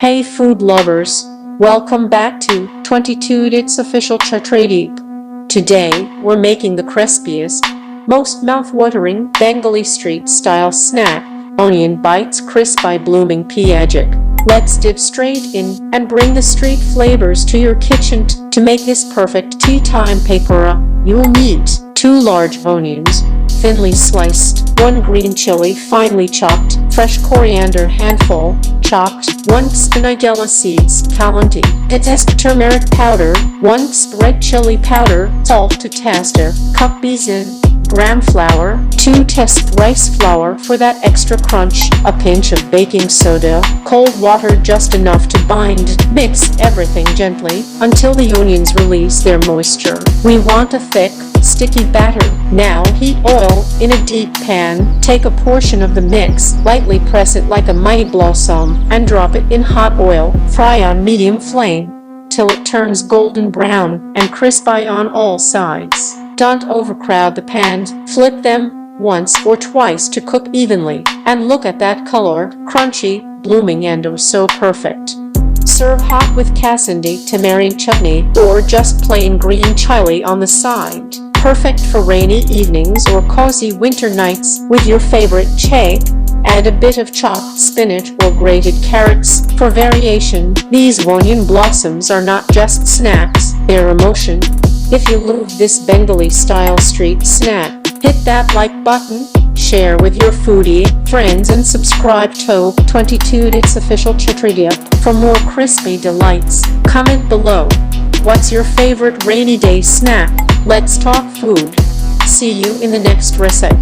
Hey food lovers, welcome back to 22 Its official Chatradeep. Today, we're making the crispiest, most mouth-watering Bengali street-style snack, onion bites crisp by blooming Piyaji. Let's dip straight in and bring the street flavors to your kitchen. To make this perfect tea time pakora, you'll need 2 large onions, thinly sliced, 1 green chili finely chopped, fresh coriander handful, chopped, 1 spinigella seeds, kalanti, detest turmeric powder, 1 red chili powder, salt to taste, cup besan, gram flour, 2 test rice flour for that extra crunch, a pinch of baking soda, cold water just enough to bind. Mix everything gently until the onions release their moisture. We want a thick, sticky batter. Now heat oil in a deep pan. Take a portion of the mix, lightly press it like a mighty blossom, and drop it in hot oil. Fry on medium flame till it turns golden brown and crispy on all sides. Don't overcrowd the pans. Flip them once or twice to cook evenly. And look at that color, crunchy, blooming and oh so perfect. Serve hot with kasandi, tamarind chutney, or just plain green chili on the side. Perfect for rainy evenings or cozy winter nights with your favorite chai. Add a bit of chopped spinach or grated carrots for variation. These onion blossoms are not just snacks, they're emotion. If you love this Bengali-style street snack, hit that like button, share with your foodie friends and subscribe to 22 Its official Chatradeep for more crispy delights. Comment below. What's your favorite rainy day snack? Let's talk food. See you in the next recipe.